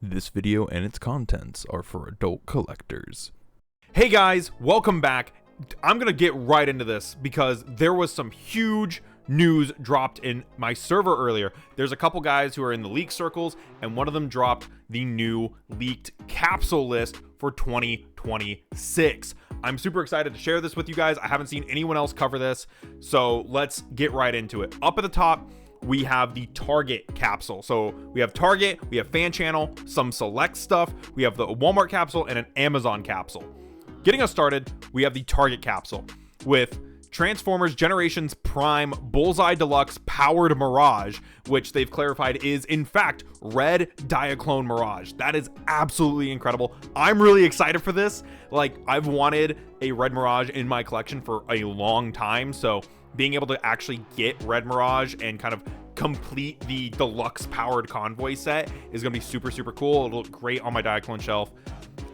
This video and its contents are for adult collectors. Hey guys, welcome back. I'm gonna get right into this because there was some huge news dropped in my server earlier. There's a couple guys who are in the leak circles, and one of them dropped the new leaked capsule list for 2026. I'm super excited to share this with you guys. I haven't seen anyone else cover this, so let's get right into it. Up at the top, we have the Target capsule. So we have Target, we have fan channel, some select stuff, we have the Walmart capsule, and an Amazon capsule. Getting us started, we have the Target capsule with Transformers Generations Prime Bullseye Deluxe Powered Mirage, which they've clarified is in fact red Diaclone Mirage. That is absolutely incredible. I'm really excited for this. Like, I've wanted a red Mirage in my collection for a long time, so being able to actually get red Mirage and kind of complete the deluxe powered convoy set is going to be super cool. It'll look great on my Diaclone shelf.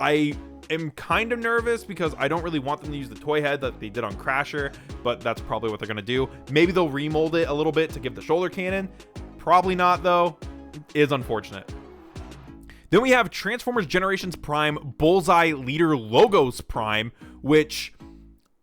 I am kind of nervous because I don't really want them to use the toy head that they did on Crasher, but that's probably what they're going to do. Maybe they'll remold it a little bit to give the shoulder cannon. Probably not, though. It is unfortunate. Then we have Transformers Generations Prime Bullseye Leader Logos Prime, which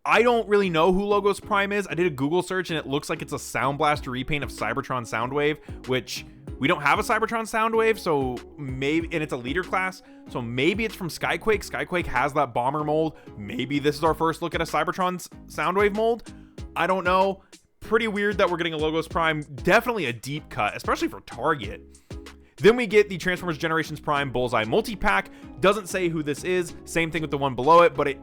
I don't really know who Logos Prime is. I did a Google search and it looks like it's a Sound Blaster repaint of Cybertron Soundwave, which we don't have a Cybertron Soundwave, so maybe, and it's a leader class, so maybe it's from Skyquake. Skyquake has that bomber mold. Maybe this is our first look at a Cybertron Soundwave mold. I don't know. Pretty weird that we're getting a Logos Prime. Definitely a deep cut, especially for Target. Then we get the Transformers Generations Prime Bullseye Multi-Pack. Doesn't say who this is. Same thing with the one below it, but it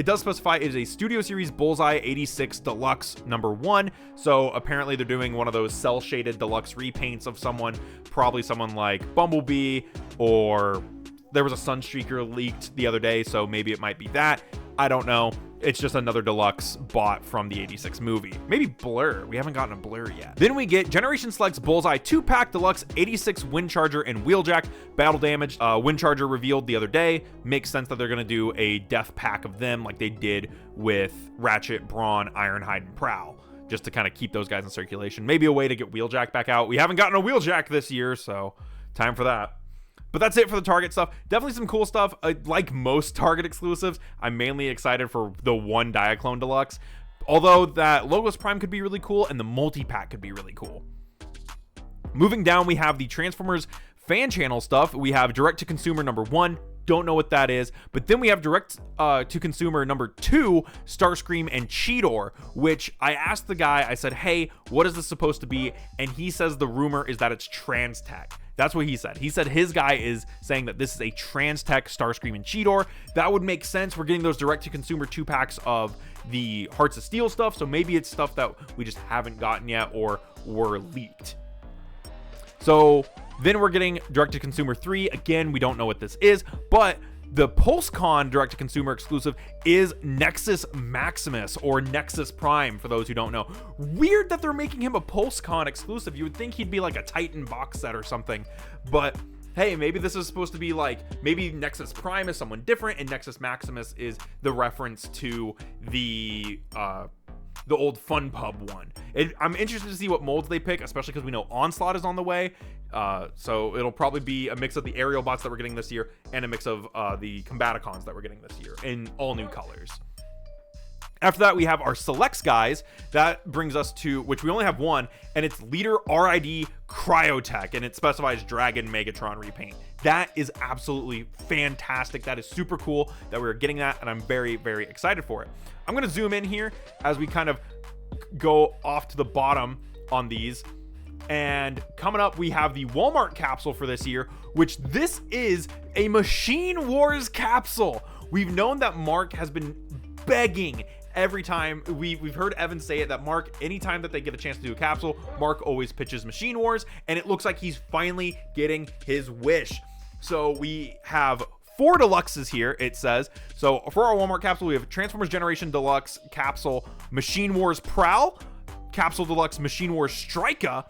does specify it is a Studio Series Bullseye 86 Deluxe #1. So apparently they're doing one of those cell-shaded deluxe repaints of someone, probably someone like Bumblebee, or there was a Sunstreaker leaked the other day, so maybe it might be that. I don't know. It's just another deluxe bought from the 86 movie. Maybe Blur. We haven't gotten a Blur yet. Then we get Generation Select's Bullseye 2-Pack Deluxe 86 Windcharger and Wheeljack Battle Damage. Windcharger revealed the other day. Makes sense that they're going to do a death pack of them like they did with Ratchet, Brawn, Ironhide, and Prowl, just to kind of keep those guys in circulation. Maybe a way to get Wheeljack back out. We haven't gotten a Wheeljack this year, so time for that. But that's it for the Target stuff. Definitely some cool stuff. Like most Target exclusives, I'm mainly excited for the one Diaclone Deluxe. Although that Logos Prime could be really cool and the multi-pack could be really cool. Moving down, we have the Transformers fan channel stuff. We have Direct to Consumer #1. Don't know what that is. But then we have Direct to Consumer #2, Starscream and Cheetor, which I asked the guy, I said, hey, what is this supposed to be? And he says the rumor is that it's Trans-Tech. That's what he said. He said his guy is saying that this is a Trans-Tech Starscream and Cheetor. That would make sense. We're getting those direct-to-consumer 2-packs of the Hearts of Steel stuff, so maybe it's stuff that we just haven't gotten yet or were leaked. So then we're getting direct-to-consumer 3. Again, we don't know what this is, but the PulseCon direct-to-consumer exclusive is Nexus Maximus, or Nexus Prime, for those who don't know. Weird that they're making him a PulseCon exclusive. You would think he'd be like a Titan box set or something, but hey, maybe this is supposed to be like, maybe Nexus Prime is someone different, and Nexus Maximus is the reference to the old Fun Pub one. I'm interested to see what molds they pick, especially because we know Onslaught is on the way. So it'll probably be a mix of the aerial bots that we're getting this year and a mix of the Combaticons that we're getting this year in all new colors. After that, we have our selects guys. That brings us to, which we only have one, and it's Leader RID Cryotech, and it specifies Dragon Megatron repaint. That is absolutely fantastic. That is super cool that we're getting that, and I'm very excited for it. I'm going to zoom in here as we kind of go off to the bottom on these. And coming up, we have the Walmart capsule for this year, which this is a Machine Wars capsule. We've known that Mark has been begging every time. We've heard Evan say it, that Mark, anytime that they get a chance to do a capsule, Mark always pitches Machine Wars, and it looks like he's finally getting his wish. So we have 4 deluxes here, it says. So for our Walmart capsule, we have Transformers Generation Deluxe Capsule Machine Wars Prowl, Capsule Deluxe Machine Wars Strika,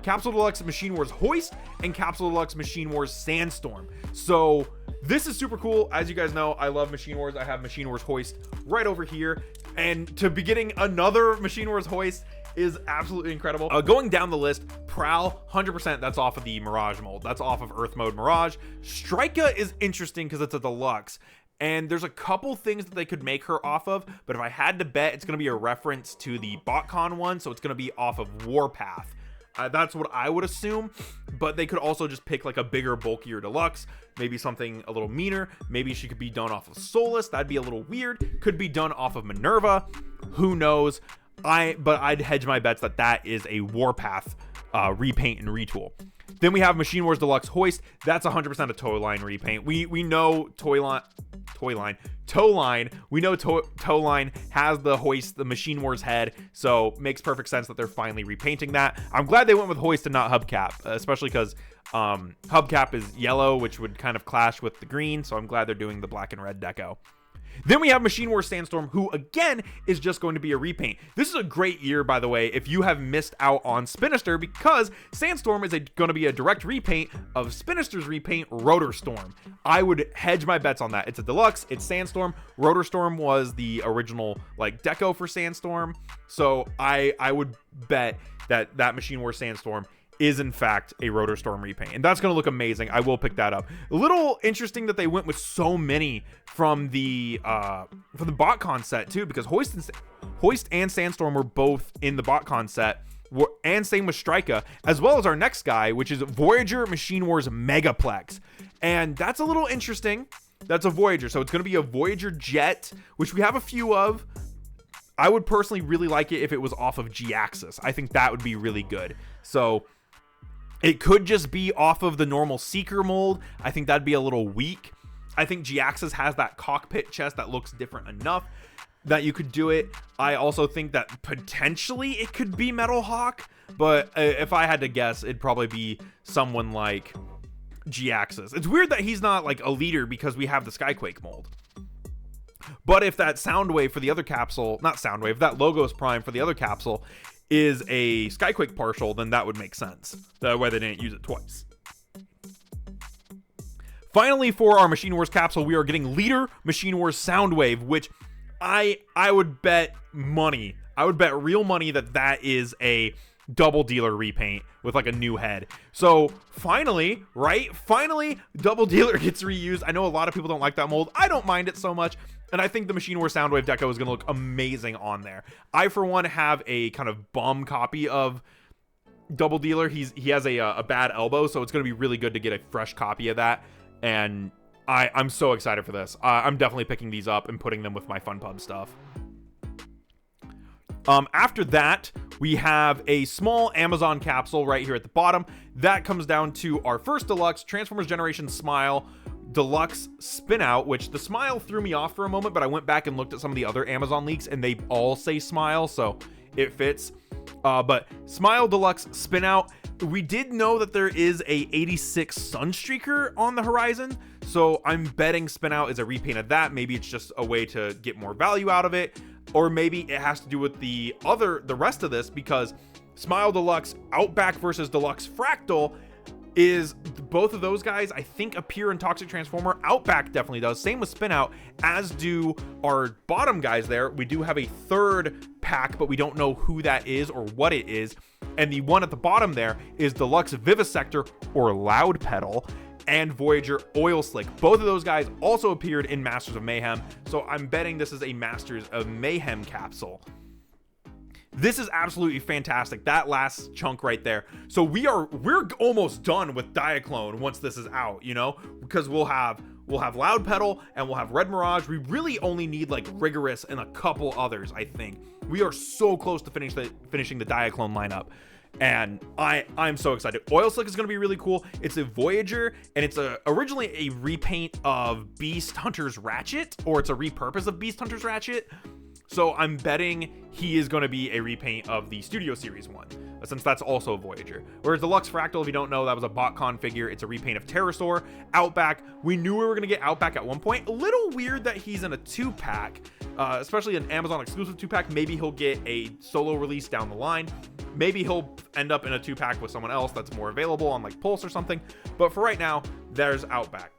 Capsule Deluxe Machine Wars Hoist, and Capsule Deluxe Machine Wars Sandstorm. So this is super cool. As you guys know, I love Machine Wars. I have Machine Wars Hoist right over here. And to be getting another Machine Wars Hoist is absolutely incredible. Going down the list, Prowl, 100%, that's off of the Mirage mold. That's off of Earth Mode Mirage. Strika is interesting because it's a deluxe. And there's a couple things that they could make her off of, but if I had to bet, it's going to be a reference to the BotCon one, so it's going to be off of Warpath. That's what I would assume, but they could also just pick like a bigger, bulkier deluxe, maybe something a little meaner. Maybe she could be done off of Solus. That'd be a little weird. Could be done off of Minerva. Who knows? But I'd hedge my bets that is a Warpath repaint and retool. Then we have Machine Wars Deluxe Hoist. That's 100% a tow line repaint. We know Toe line. We know Toe line has the Hoist, the Machine Wars head, so makes perfect sense that they're finally repainting that. I'm glad they went with Hoist and not Hubcap, especially because Hubcap is yellow, which would kind of clash with the green, so I'm glad they're doing the black and red deco. Then we have Machine Wars Sandstorm, who again is just going to be a repaint. This is a great year, by the way, if you have missed out on Spinister, because Sandstorm is going to be a direct repaint of Spinister's repaint, Rotor Storm. I would hedge my bets on that. It's a deluxe, it's Sandstorm. Rotor Storm was the original like deco for Sandstorm, so I would bet that Machine Wars Sandstorm is in fact a Rotor Storm repaint, and that's going to look amazing. I will pick that up. A little interesting that they went with so many from the BotCon set too, because Hoist and Sandstorm were both in the BotCon set, and same with Strika, as well as our next guy, which is Voyager Machine Wars Megaplex, and that's a little interesting. That's a Voyager, so it's going to be a Voyager jet, which we have a few of. I would personally really like it if it was off of G-Axis. I think that would be really good. So it could just be off of the normal Seeker mold. I think that'd be a little weak. I think G-Axis has that cockpit chest that looks different enough that you could do it. I also think that potentially it could be Metal Hawk, but if I had to guess, it'd probably be someone like G-Axis. It's weird that he's not like a leader because we have the Skyquake mold. But if that Soundwave for the other capsule, not Soundwave, that Logos Prime for the other capsule is a Skyquake partial, then that would make sense. That way they didn't use it twice. Finally, for our Machine Wars capsule, we are getting Leader Machine Wars Soundwave, which I would bet money. I would bet real money that is a double dealer repaint with like a new head. So finally, right? Finally, double dealer gets reused. I know a lot of people don't like that mold. I don't mind it so much. And I think the Machine Wars Soundwave deco is going to look amazing on there. I, for one, have a kind of bum copy of Double Dealer. He has a bad elbow, so it's going to be really good to get a fresh copy of that. And I'm so excited for this. I'm definitely picking these up and putting them with my Fun Pub stuff. After that, we have a small Amazon capsule right here at the bottom. That comes down to our first deluxe, Transformers Generation Smile Deluxe Spin Out, which the Smile threw me off for a moment, but I went back and looked at some of the other Amazon leaks and they all say Smile, so it fits. But Smile Deluxe Spin Out, we did know that there is a 86 Sunstreaker on the horizon, so I'm betting Spin Out is a repaint of that. Maybe it's just a way to get more value out of it, or maybe it has to do with the rest of this, because Smile Deluxe Outback versus Deluxe Fractal is both of those guys I think appear in Toxic Transformer. Outback definitely does, same with Spin Out, as do our bottom guys there. We do have a third pack, but we don't know who that is or what it is, and the one at the bottom there is Deluxe Vivisector or Loud Pedal and Voyager Oil Slick. Both of those guys also appeared in Masters of Mayhem, so I'm betting this is a Masters of Mayhem capsule. This is absolutely fantastic, that last chunk right there. So we're almost done with Diaclone once this is out, you know, because we'll have Loud Pedal and we'll have Red Mirage. We really only need like Rigorous and a couple others. I think we are so close to finishing the Diaclone lineup, and I'm so excited. Oil Slick is going to be really cool. It's a Voyager, and it's originally a repaint of Beast Hunter's Ratchet, or it's a repurpose of Beast Hunter's Ratchet. So I'm betting he is going to be a repaint of the Studio Series one, since that's also a Voyager. Whereas Deluxe Fractal, if you don't know, that was a BotCon figure. It's a repaint of Pterosaur. Outback, we knew we were going to get Outback at one point. A little weird that he's in a 2-pack, especially an Amazon exclusive 2-pack. Maybe he'll get a solo release down the line. Maybe he'll end up in a 2-pack with someone else that's more available on like Pulse or something. But for right now, there's Outback.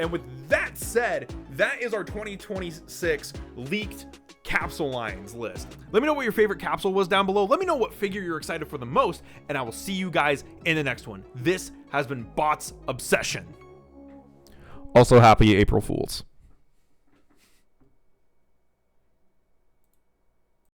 And with that said, that is our 2026 leaked Capsule Lines list. Let me know what your favorite capsule was down below. Let me know what figure you're excited for the most, and I will see you guys in the next one. This has been Bots Obsession. Also, happy April Fools.